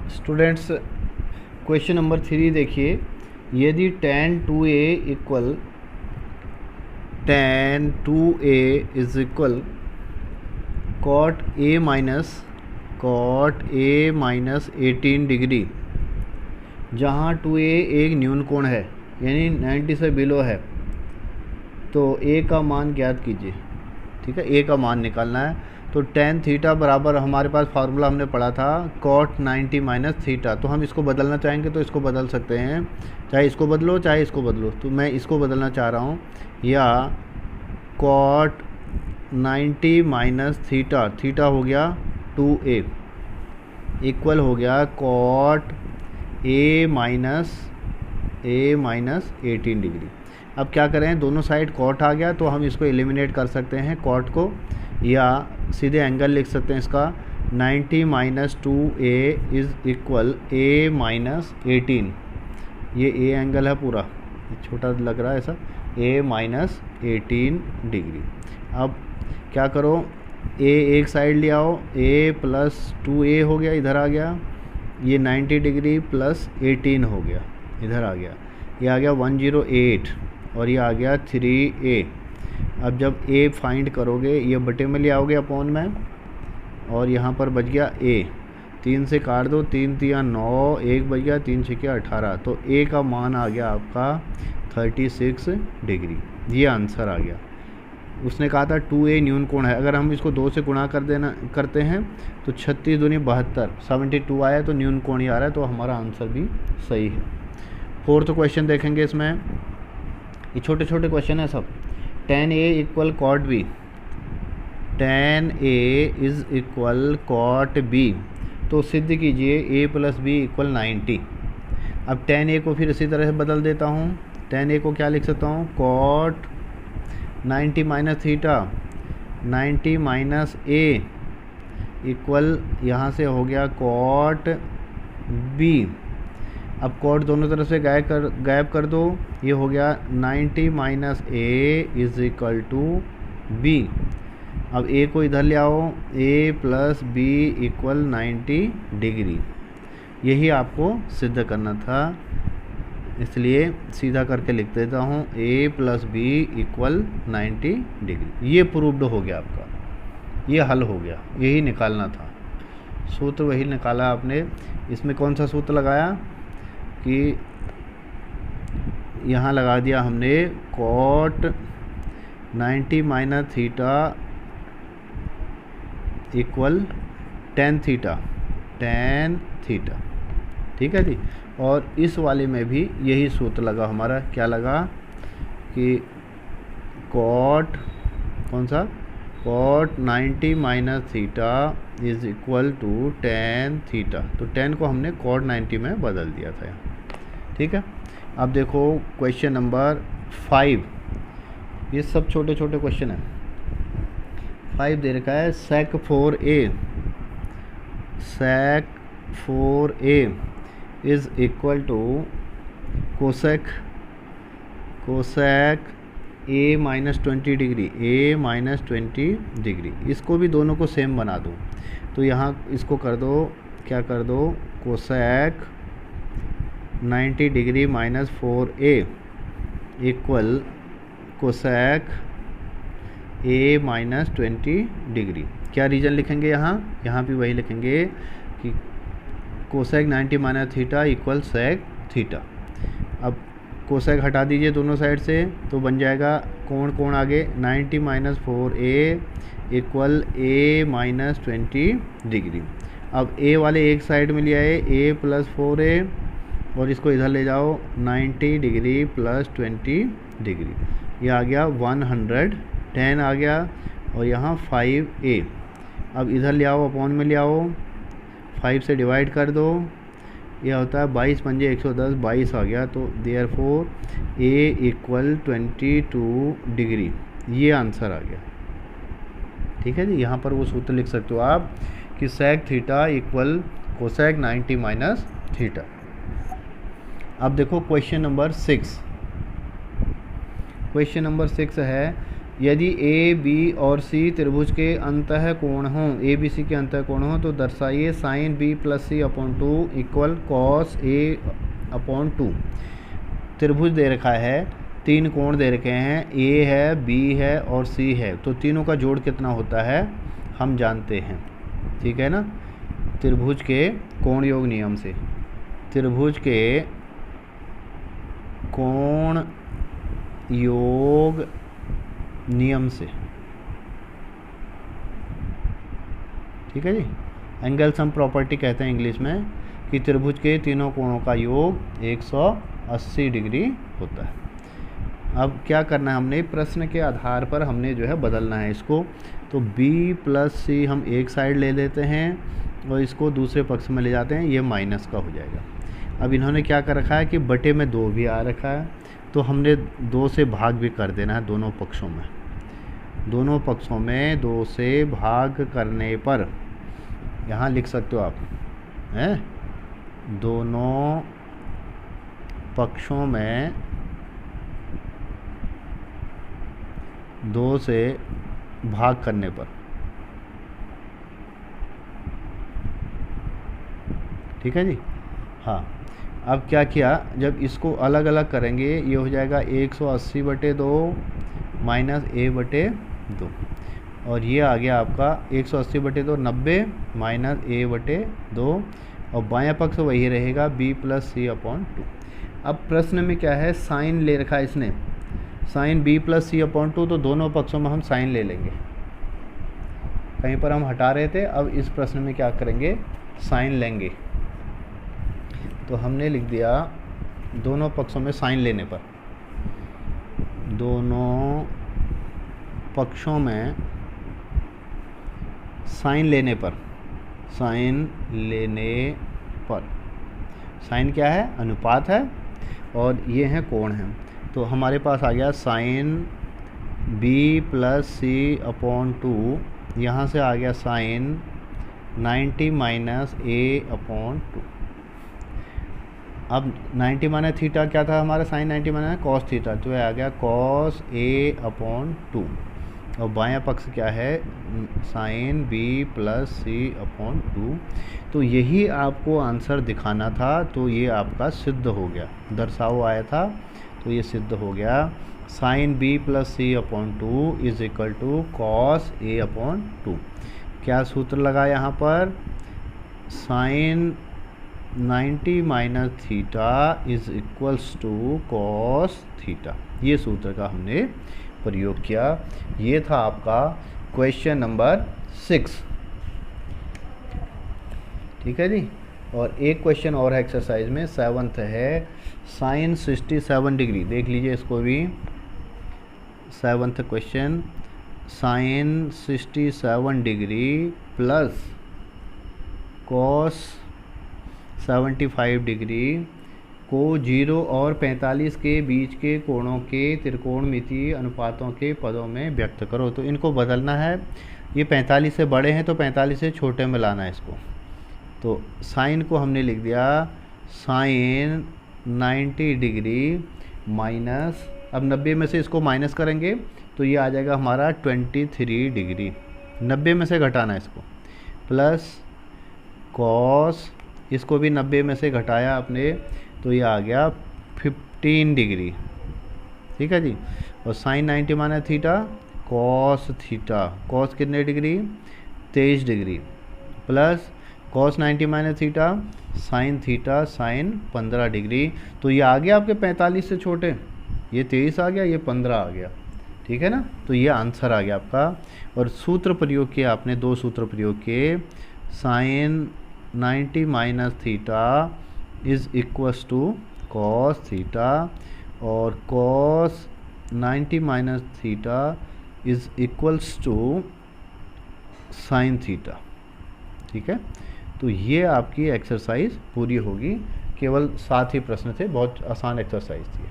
Students question number 3 देखिए। यदि tan 2a is equal cot a minus 18 degree, जहाँ 2a एक न्यून कोण है यानी 90 से बिलो है, तो a का मान ज्ञात कीजिए। ठीक है, a का मान निकालना है। तो tan थीटा बराबर हमारे पास फार्मूला हमने पढ़ा था cot 90 माइनस थीटा। तो हम इसको बदलना चाहेंगे तो इसको बदल सकते हैं, चाहे इसको बदलो चाहे इसको बदलो। तो मैं इसको बदलना चाह रहा हूँ, या cot 90 माइनस थीटा, थीटा हो गया 2a इक्वल हो गया cot a माइनस 18 डिग्री। अब क्या करें, दोनों साइड कॉट आ गया तो हम इसको एलिमिनेट कर सकते हैं कॉट को, या सीधे एंगल लिख सकते हैं इसका 90 minus 2a is equal a minus 18। ये a एंगल है पूरा, छोटा लग रहा है ऐसा, a माइनस 18 डिग्री। अब क्या करो, a एक साइड ले आओ, a प्लस 2a हो गया, इधर आ गया, ये 90 डिग्री प्लस 18 हो गया, इधर आ गया, ये आ गया 108 और ये आ गया 3a। अब जब a फाइंड करोगे ये बटे में ले आओगे अपॉन में, और यहाँ पर बच गया a, 3 से काट दो, 3 तिया 9, 1 बच गया, 3 छक्के 18। तो a का मान आ गया आपका 36 डिग्री। ये आंसर आ गया। उसने कहा था 2a न्यून कोण है, अगर हम इसको 2 से गुणा करते हैं तो 36 दूनी 72, 72 आया तो न्यून कोण ही आ रहा है, तो हमारा आंसर भी सही है। फोर्थ क्वेश्चन देखेंगे। इसमें ये छोटे छोटे क्वेश्चन है सब। tan a equal cot b, tan a is equal cot b, तो सिद्ध कीजिए a प्लस बी इक्वल 90। अब tan a को फिर इसी तरह से बदल देता हूँ। tan a को क्या लिख सकता हूँ, cot 90 minus theta, 90 minus a equal यहाँ से हो गया cot b। अब कॉट दोनों तरफ से गायब कर दो, ये हो गया 90 minus a is equal to b। अब a को इधर ले आओ, a plus B equal 90 degree. यही आपको सिद्ध करना था, इसलिए सीधा करके लिख देता हूँ, a plus B equal 90 degree. ये प्रूव्ड हो गया आपका, ये हल हो गया, यही निकालना था। सूत्र वही निकाला आपने। इसमें कौन सा सूत्र लगाया कि यहाँ लगा दिया हमने cot 90 minus theta equal tan theta, ठीक है जी। और इस वाले में भी यही सूत्र लगा हमारा, क्या लगा कि cot कौन सा, cot 90 minus theta is equal to tan theta. तो tan को हमने cot 90 में बदल दिया था। ठीक है, अब देखो क्वेश्चन नंबर 5। ये सब छोटे छोटे क्वेश्चन हैं। 5 दे रखा है sec 4a is equal to cosec a minus 20 degree, a minus 20 degree. इसको भी दोनों को सेम बना दो, तो यहाँ इसको कर दो, क्या कर दो, cosec 90 degree minus 4a equal cosec a minus 20 degree. क्या रीजन लिखेंगे यहाँ भी वही लिखेंगे कि cosec 90 minus theta equal sec theta. अब कोसेक हटा दीजिए दोनों साइड से, तो बन जाएगा कोण आगे 90 minus 4a equal a minus 20 degree. अब a वाले एक साइड में ले आए, a प्लस 4a, और इसको इधर ले जाओ 90 डिग्री प्लस 20 डिग्री। ये आ गया 110 आ गया, और यहाँ 5a। अब इधर ले आओ, अपॉन में ले आओ, 5 से डिवाइड कर दो, यह होता है 22 पंजे 110, 22 आ गया। तो देयरफॉर a इक्वल 22 डिग्री। ये आंसर आ गया। ठीक है जी, यहाँ पर वो सूत्र लिख सकते हो आप कि sec theta equal cosec 90 minus theta. अब देखो क्वेश्चन नंबर 6। क्वेश्चन नंबर 6 है यदि ए बी और सी त्रिभुज के अंतः कोण हों, ए बी सी के अंतः कोण हों तो दर्शाइए sine B plus C upon 2 equal cos A upon 2। त्रिभुज दे रखा है, 3 कोण दे रखे हैं, ए है, बी है और सी है, तो तीनों का जोड़ कितना होता है हम जानते हैं, ठीक है ना। त्रिभुज के कोण योग नियम से, त्रिभुज के कोण योग नियम से, ठीक है जी। एंगल सम प्रॉपर्टी कहते हैं इंग्लिश में कि त्रिभुज के तीनों कोणों का योग 180 डिग्री होता है। अब क्या करना है, हमने प्रश्न के आधार पर हमने जो है बदलना है इसको। तो b प्लस सी हम एक साइड ले लेते हैं और इसको दूसरे पक्ष में ले जाते हैं, ये माइनस का हो जाएगा। अब इन्होंने क्या कर रखा है कि बटे में 2 भी आ रखा है, तो हमने 2 से भाग भी कर देना है दोनों पक्षों में। दोनों पक्षों में 2 से भाग करने पर यहाँ लिख सकते हो आप, हैं, दोनों पक्षों में 2 से भाग करने पर, ठीक है जी। हाँ, अब क्या किया, जब इसको अलग अलग करेंगे ये हो जाएगा 180/2 माइनस a/2, और ये आ गया आपका 180/2 90 माइनस a/2, और बायां पक्ष वही रहेगा b प्लस सी अपॉन 2। अब प्रश्न में क्या है, साइन ले रखा है इसने, sign b plus C upon 2, तो दोनों पक्षों में हम साइन ले लेंगे। कहीं पर हम हटा रहे थे, अब इस प्रश्न में क्या करेंगे, साइन लेंगे। तो हमने लिख दिया दोनों पक्षों में साइन लेने पर, दोनों पक्षों में साइन लेने पर, साइन लेने पर, साइन क्या है, अनुपात है, और ये हैं कोण हैं। तो हमारे पास आ गया sine b plus C upon 2, यहाँ से आ गया साइन 90 माइनस a अपॉन 2। अब 90 माइनस थीटा क्या था हमारा, साइन 90 माइनस कॉस थीटा, तो आ गया कॉस a अपॉन 2, और बायां पक्ष क्या है, sign b plus C upon 2। तो यही आपको आंसर दिखाना था, तो ये आपका सिद्ध हो गया, दर्शाओ आया था तो ये सिद्ध हो गया। Sine b plus C upon 2 is equal to cos a upon 2। क्या सूत्र लगा यहाँ पर, sine 90 minus theta is equals to cos theta, ये सूत्र का हमने प्रयोग किया। ये था आपका क्वेश्चन नंबर 6, ठीक है जी। और एक क्वेश्चन और है एक्सरसाइज में, 7th है, साइन 67 डिग्री, देख लीजिए इसको भी। 7th question, sine 67 degree plus cos 75 degree को 0 और 45 के बीच के कोणों के त्रिकोणमितीय अनुपातों के पदों में व्यक्त करो। तो इनको बदलना है, ये 45 से बड़े हैं तो 45 से छोटे में लाना है इसको। तो साइन को हमने लिख दिया साइन 90 डिग्री माइनस, अब 90 में से इसको माइनस करेंगे तो ये आ जाएगा हमारा 23 डिग्री, 90 में से घटाना है इसको, प्लस कॉस, इसको भी 90 में से घटाया आपने तो ये आ गया 15 डिग्री, ठीक है जी। और sine 90 minus theta cos theta, cos कितने degree, 23 degree, plus cos 90 minus theta sine theta sine 15 degree. तो ये आ गया आपके 45 से छोटे, ये 23 आ गया, ये 15 आ गया, ठीक है ना। तो ये आंसर आ गया आपका। और सूत्र प्रयोग किया आपने, 2 सूत्र प्रयोग किए, sine 90 minus theta is equals to cos theta, और cos 90 minus theta is equals to sine theta, ठीक है। तो ये आपकी एक्सरसाइज पूरी होगी, केवल 7 ही प्रश्न थे, बहुत आसान एक्सरसाइज थी।